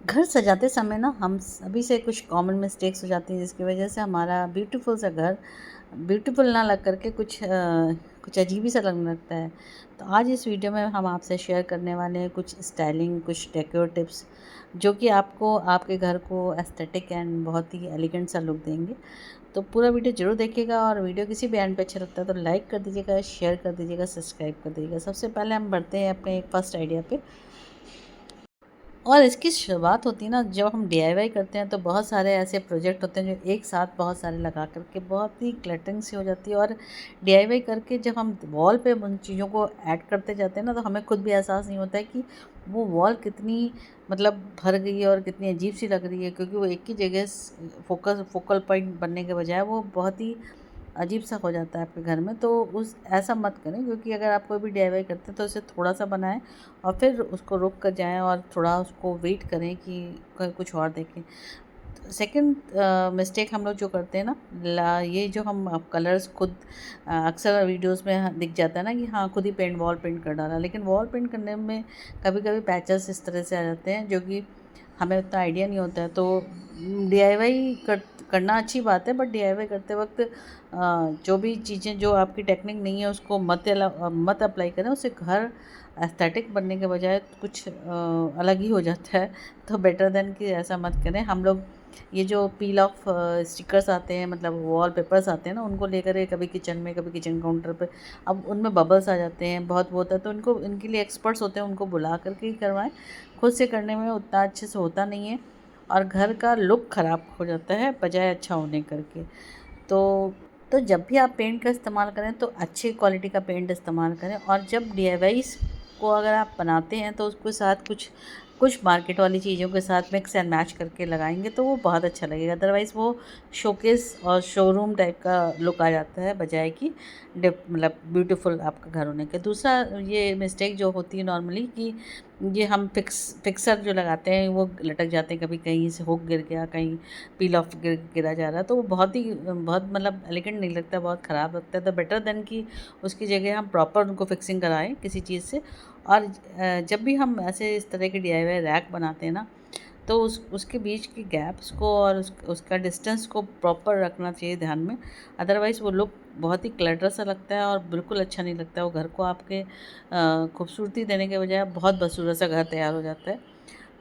घर सजाते समय ना हम सभी से कुछ कॉमन मिस्टेक्स हो जाती हैं जिसकी वजह से हमारा ब्यूटीफुल सा घर ब्यूटीफुल ना लग करके कुछ अजीब ही सा लगने लगता है। तो आज इस वीडियो में हम आपसे शेयर करने वाले हैं कुछ स्टाइलिंग कुछ डेकोर टिप्स जो कि आपको आपके घर को एस्थेटिक एंड बहुत ही एलिगेंट सा लुक देंगे। तो पूरा वीडियो ज़रूर देखिएगा और वीडियो किसी भी एंड पे अच्छा लगता है तो लाइक कर दीजिएगा, शेयर कर दीजिएगा, सब्सक्राइब कर दीजिएगा। सबसे पहले हम बढ़ते हैं अपने एक फर्स्ट आइडिया पे। और इसकी शुरुआत होती है ना जब हम डीआईवाई करते हैं तो बहुत सारे ऐसे प्रोजेक्ट होते हैं जो एक साथ बहुत सारे लगा करके बहुत ही क्लटरिंग सी हो जाती है। और डीआईवाई करके जब हम वॉल पे उन चीज़ों को ऐड करते जाते हैं ना तो हमें खुद भी एहसास नहीं होता है कि वो वॉल कितनी मतलब भर गई है और कितनी अजीब सी लग रही है, क्योंकि वो एक ही जगह फोकल पॉइंट बनने के बजाय वो बहुत ही अजीब सा हो जाता है आपके घर में। तो उस ऐसा मत करें, क्योंकि अगर आप कोई भी डीआईवाई करते हैं तो उसे थोड़ा सा बनाएं और फिर उसको रुक कर जाएं और थोड़ा उसको वेट करें कि कुछ और देखें। सेकंड मिस्टेक हम लोग जो करते हैं ना, ये जो हम कलर्स खुद अक्सर वीडियोस में दिख जाता है ना कि हाँ खुद ही पेंट वॉल पेंट कर डाला, लेकिन वॉल पेंट करने में कभी कभी पैचेस इस तरह से आ जाते हैं जो कि हमें उतना आइडिया नहीं होता है। तो डीआईवाई करना अच्छी बात है, बट डीआईवाई करते वक्त जो भी चीज़ें जो आपकी टेक्निक नहीं है उसको मत अप्लाई करें। उससे घर एस्थेटिक बनने के बजाय कुछ अलग ही हो जाता है। तो बेटर देन कि ऐसा मत करें। हम लोग ये जो पील ऑफ स्टिकर्स आते हैं, मतलब वॉल पेपर्स आते हैं ना, उनको लेकर कभी किचन में कभी किचन काउंटर पे, अब उनमें बबल्स आ जाते हैं, बहुत वो होता है। तो उनको इनके लिए एक्सपर्ट्स होते हैं, उनको बुला करके ही करवाएं। खुद से करने में उतना अच्छे से होता नहीं है और घर का लुक ख़राब हो जाता है बजाय अच्छा होने करके। तो तो जब भी आप पेंट का इस्तेमाल करें तो अच्छी क्वालिटी का पेंट इस्तेमाल करें। और जब डीआईवाईज़ को अगर आप बनाते हैं तो उसके साथ कुछ कुछ मार्केट वाली चीज़ों के साथ मिक्स एंड मैच करके लगाएंगे तो वो बहुत अच्छा लगेगा। अदरवाइज़ वो शोकेस और शोरूम टाइप का लुक आ जाता है बजाय कि मतलब ब्यूटीफुल आपका घर होने के। दूसरा ये मिस्टेक जो होती है नॉर्मली कि ये हम फिक्सर जो लगाते हैं वो लटक जाते हैं, कभी कहीं से हुक गिर गया, कहीं पील ऑफ गिरा जा रहा है, तो वो बहुत मतलब एलिगेंट नहीं लगता, बहुत ख़राब लगता है। तो बेटर देन कि उसकी जगह हम प्रॉपर उनको फिक्सिंग कराएं किसी चीज़ से। और जब भी हम ऐसे इस तरह के डीआईवाई रैक बनाते हैं ना तो उसके बीच के गैप्स को और उसका डिस्टेंस को प्रॉपर रखना चाहिए ध्यान में। अदरवाइज़ वो लुक बहुत ही क्लटर सा लगता है और बिल्कुल अच्छा नहीं लगता है। वो घर को आपके खूबसूरती देने के बजाय बहुत बदसूरत सा घर तैयार हो जाता है।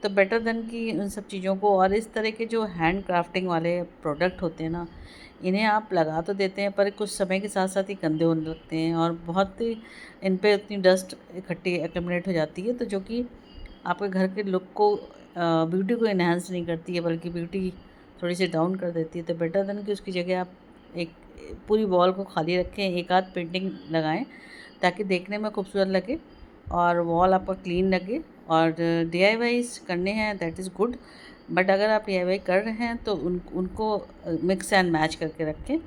तो बेटर देन कि उन सब चीज़ों को, और इस तरह के जो हैंड क्राफ्टिंग वाले प्रोडक्ट होते हैं ना, इन्हें आप लगा तो देते हैं पर कुछ समय के साथ साथ ही गंदे होने लगते हैं और बहुत ही इन पे उतनी डस्ट इकट्ठी एक्यूमुलेट हो जाती है, तो जो कि आपके घर के लुक को ब्यूटी को इन्हांस नहीं करती है बल्कि ब्यूटी थोड़ी सी डाउन कर देती है। तो बेटर देन कि उसकी जगह आप एक पूरी वॉल को खाली रखें, एक आध पेंटिंग लगाएं ताकि देखने में खूबसूरत लगे और वॉल आपका क्लीन लगे। और डीआईवाईज करने हैं दैट इज़ गुड, बट अगर आप डीआईवाई कर रहे हैं तो उनको मिक्स एंड मैच करके रखें।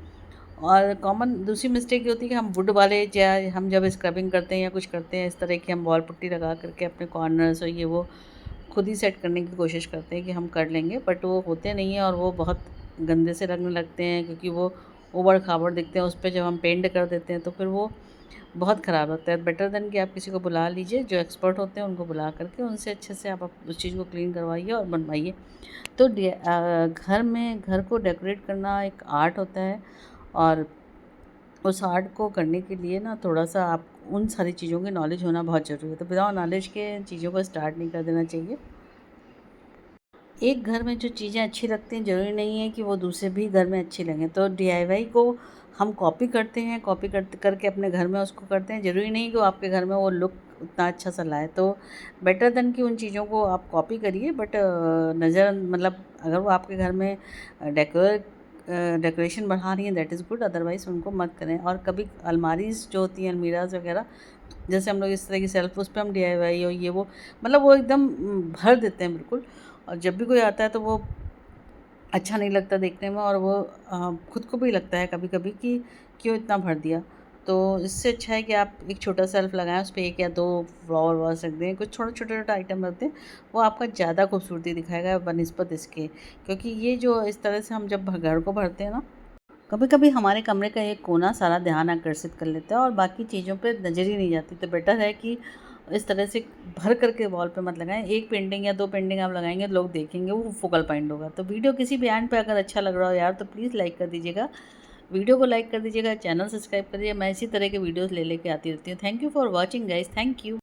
और कॉमन दूसरी मिस्टेक ये होती है कि हम वुड वाले, या हम जब स्क्रबिंग करते हैं या कुछ करते हैं इस तरह की, हम वॉल पुट्टी लगा करके अपने कॉर्नर्स और ये वो खुद ही सेट करने की कोशिश करते हैं कि हम कर लेंगे, बट वो होते नहीं हैं और वो बहुत गंदे से लगने लगते हैं, क्योंकि वो ऊबड़ खाबड़ दिखते हैं। उस पर जब हम पेंट कर देते हैं तो फिर वो बहुत ख़राब लगता है। बेटर देन कि आप किसी को बुला लीजिए, जो एक्सपर्ट होते हैं उनको बुला करके उनसे अच्छे से आप उस चीज़ को क्लीन करवाइए और बनवाइए। तो घर को डेकोरेट करना एक आर्ट होता है और उस आर्ट को करने के लिए ना थोड़ा सा आप उन सारी चीज़ों की नॉलेज होना बहुत ज़रूरी है। तो बिना नॉलेज के चीज़ों को स्टार्ट नहीं कर देना चाहिए। एक घर में जो चीज़ें अच्छी लगती हैं ज़रूरी नहीं है कि वो दूसरे भी घर में अच्छी लगें। तो डीआईवाई को हम कॉपी करते हैं, कॉपी करके अपने घर में उसको करते हैं, ज़रूरी नहीं कि वो आपके घर में वो लुक उतना अच्छा सा लाए। तो बेटर देन कि उन चीज़ों को आप कॉपी करिए, बट नज़र मतलब अगर वो आपके घर में डेकोर डेकोरेशन बढ़ा रही हैं दैट इज़ गुड, अदरवाइज़ उनको मत करें। और कभी अलमारीज़ जो होती हैं, अलमीराज वगैरह, जैसे हम लोग इस तरह की सेल्फ उस पे हम डीआईवाई और ये वो मतलब वो एकदम भर देते हैं बिल्कुल। और जब भी कोई आता है तो वो अच्छा नहीं लगता देखने में, और वो खुद को भी लगता है कभी कभी कि क्यों इतना भर दिया। तो इससे अच्छा है कि आप एक छोटा सेल्फ लगाएं, उस पर एक या दो फ्लावर वास रख दें, कुछ छोटा छोटा छोटा आइटम रख दें। वो आपका ज़्यादा खूबसूरती दिखाएगा बनिस्बत इसके, क्योंकि ये जो इस तरह से हम जब घर को भरते हैं ना, कभी कभी हमारे कमरे का एक कोना सारा ध्यान आकर्षित कर लेता है और बाकी चीज़ों पे नज़र ही नहीं जाती। तो बेटर है कि इस तरह से भर करके वॉल पे मत लगाएं। एक पेंटिंग या 2 पेंटिंग आप लगाएंगे, लोग देखेंगे, वो फोकल पॉइंट होगा। तो वीडियो किसी भी एंड पे अगर अच्छा लग रहा हो यार, तो प्लीज़ लाइक कर दीजिएगा, वीडियो को लाइक कर दीजिएगा, चैनल सब्सक्राइब कर दीजिएगा। मैं इसी तरह के वीडियोज़ ले लेके आती रहती हूँ। Thank you for watching guys, thank you.